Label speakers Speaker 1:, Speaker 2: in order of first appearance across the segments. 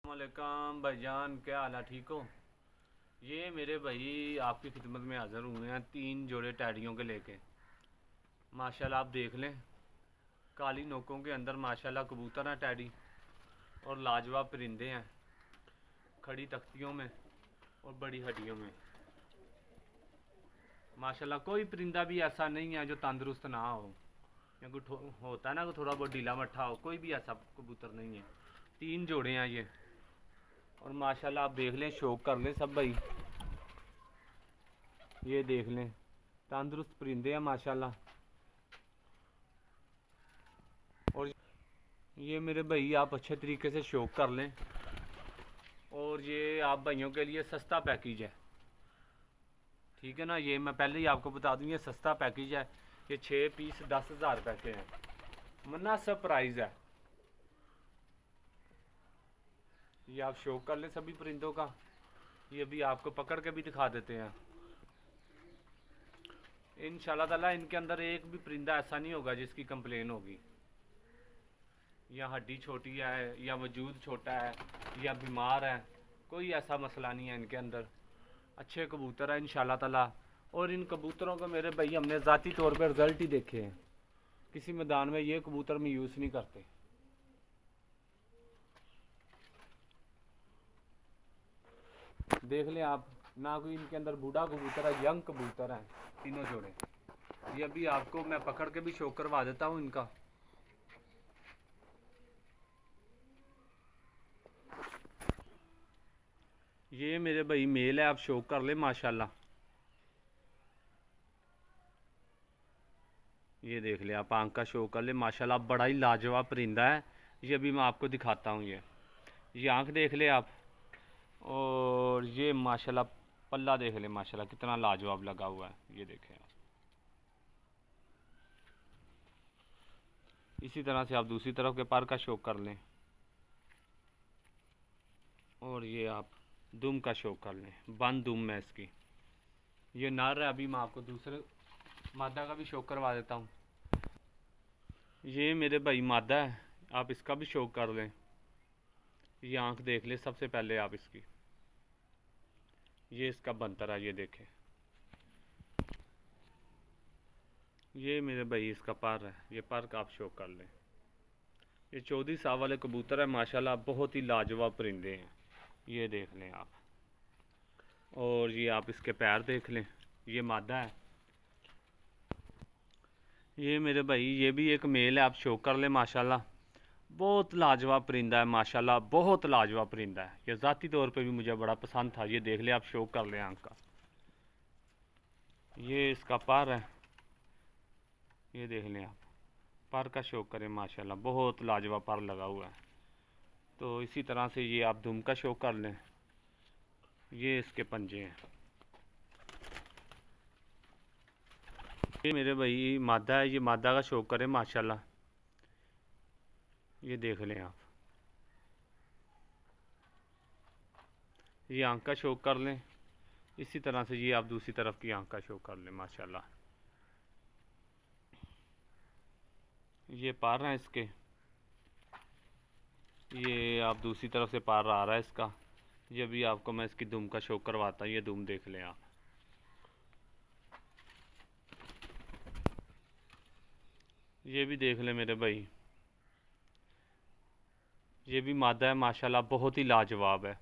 Speaker 1: वालेकुम भाईजान, क्या हाल है? ठीक हो? ये मेरे भाई आपकी खिदमत में हाज़िर हुए हैं 3 जोड़े टैडियों के लेके। माशाल्लाह आप देख लें, काली नोकों के अंदर माशाल्लाह कबूतर हैं टैडी, और लाजवाब परिंदे हैं, खड़ी तख्तियों में और बड़ी हड्डियों में। माशाल्लाह कोई परिंदा भी ऐसा नहीं है जो तंदुरुस्त ना हो, या कुछ होता है ना, थोड़ा बहुत ढीला मट्ठा हो, कोई भी ऐसा कबूतर नहीं है। 3 जोड़े हैं ये, और माशाल्लाह आप देख लें, शौक कर लें सब भाई। ये देख लें, तंदुरुस्त परिंदे हैं माशाल्लाह। और ये मेरे भाई आप अच्छे तरीके से शौक कर लें, और ये आप भाइयों के लिए सस्ता पैकेज है, ठीक है ना। ये मैं पहले ही आपको बता दूं, ये सस्ता पैकेज है। ये 6 पीस 10,000 रुपये के हैं, मुनासिब प्राइस है। ये आप शौक कर लें सभी परिंदों का। ये भी आपको पकड़ के भी दिखा देते हैं इंशाल्लाह ताला। इनके अंदर एक भी परिंदा ऐसा नहीं होगा जिसकी कंप्लेन होगी, या हड्डी छोटी है, या वजूद छोटा है, या बीमार है, कोई ऐसा मसला नहीं है इनके अंदर। अच्छे कबूतर हैं इंशाल्लाह ताला। और इन कबूतरों को मेरे भाई हमने ज़ाती तौर पर रिज़ल्ट ही देखे हैं, किसी मैदान में ये कबूतर में यूज़ नहीं करते। देख लें आप, ना कोई इनके अंदर बूढ़ा कबूतर है, यंग कबूतर है, 3 जोड़े। ये भी आपको मैं पकड़ के भी शो करवा देता हूँ इनका। ये मेरे भाई मेल है, आप शो कर ले माशाल्लाह। ये देख ले आप, आंख का शो कर ले माशाल्लाह, बड़ा ही लाजवाब परिंदा है। ये भी मैं आपको दिखाता हूँ। ये आंख देख ले आप, और ये माशाल्लाह पल्ला देख ले माशाल्लाह, कितना लाजवाब लगा हुआ है। ये देखें आप, इसी तरह से आप दूसरी तरफ के पर का शो कर लें, और ये आप दुम का शो कर लें, बंद दुम है इसकी। ये नर है, अभी मैं आपको दूसरे मादा का भी शो करवा देता हूँ। ये मेरे भाई मादा है, आप इसका भी शो कर लें। ये आंख देख ले सबसे पहले आप इसकी, ये इसका बंतर है, ये देखें। ये मेरे भाई इसका पर है, ये पर का आप शो कर लें। ये चौधरी साहब वाले कबूतर है माशाल्लाह, बहुत ही लाजवाब परिंदे हैं। ये देख लें आप, और ये आप इसके पैर देख लें, ये मादा है। ये मेरे भाई ये भी एक मेल है, आप शो कर लें माशाल्लाह। बहुत लाजवाब परिंदा है माशाल्लाह, बहुत लाजवाब परिंदा है। ये ज़ाती तौर पे भी मुझे बड़ा पसंद था। ये देख ले आप, शो कर लें आंख का। ये इसका पर है, ये देख लें आप, पर का शो करें माशाल्लाह, बहुत लाजवाब पर लगा हुआ है। तो इसी तरह से ये आप धुम का शो कर लें। ये इसके पंजे हैं। ये मेरे भाई मादा है, ये मादा का शो करें माशाल्लाह। ये देख लें आप, ये आंख का शो कर लें। इसी तरह से ये आप दूसरी तरफ की आंख का शो कर लें माशाल्लाह। ये पार हैं इसके, ये आप दूसरी तरफ से पार आ रहा है इसका। ये भी आपको मैं इसकी दुम का शो करवाता हूँ। ये दुम देख लें आप, ये भी देख लें मेरे भाई। ये भी मादा है माशाल्लाह, बहुत ही लाजवाब है।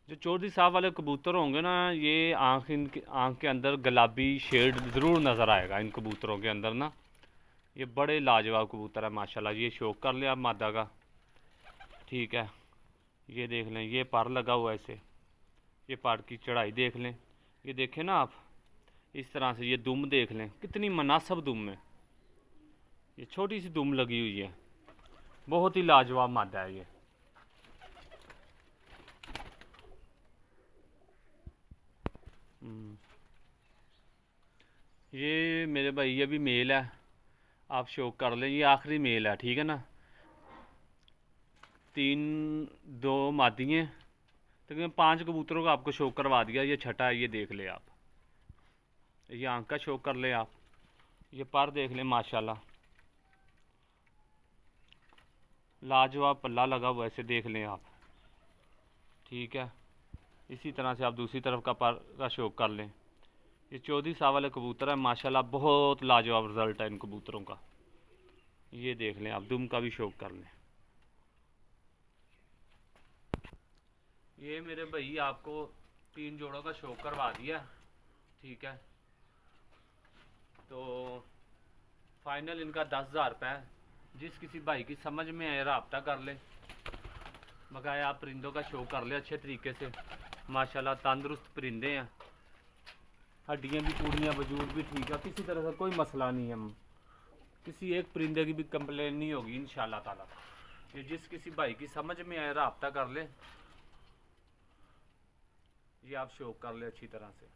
Speaker 1: जो चौधरी साहब वाले कबूतर होंगे ना, ये इनकी आँख के अंदर गुलाबी शेड ज़रूर नज़र आएगा इन कबूतरों के अंदर ना। ये बड़े लाजवाब कबूतर है माशाल्लाह। ये शौक कर लिया आप मादा का, ठीक है। ये देख लें, ये पर लगा हुआ है इसे, ये पर की चढ़ाई देख लें। ये देखें ना आप, इस तरह से ये दुम देख लें, कितनी मुनासिब दुम है। ये छोटी सी दुम लगी हुई है, बहुत ही लाजवाब मादा है ये। ये मेरे भाई ये भी मेल है, आप शौक कर लें। ये आखिरी मेल है, ठीक है ना। 2 मादी हैं, तकरीबन 5 कबूतरों का आपको शौक करवा दिया। ये छठा है, ये देख ले आप। ये आंख का शौक कर ले आप, ये पर देख लें माशाल्लाह, लाजवाब पल्ला लगा हुआ है, इसे देख लें आप। ठीक है। इसी तरह से आप दूसरी तरफ का पर का शौक कर लें। ये चौधरी साहब वाले कबूतर है, माशाल्लाह बहुत लाजवाब रिज़ल्ट है इन कबूतरों का। ये देख लें, आप दुम का भी शौक कर लें। ये मेरे भाई आपको 3 जोड़ों का शौक करवा दिया, ठीक है। तो फाइनल इनका 10,000 रुपये है। जिस किसी भाई की समझ में आए रब्ता कर ले। बकाया आप परिंदों का शौक कर ले अच्छे तरीके से। माशाल्लाह तंदुरुस्त परिंदे हैं, हड्डियाँ भी पूरियाँ, वजूद भी ठीक है, किसी तरह का कोई मसला नहीं है। किसी एक परिंदे की भी कंप्लेन नहीं होगी इंशाल्लाह ताला। ये जिस किसी भाई की समझ में आए रब्ता कर ले, ये आप शौक कर ले अच्छी तरह से।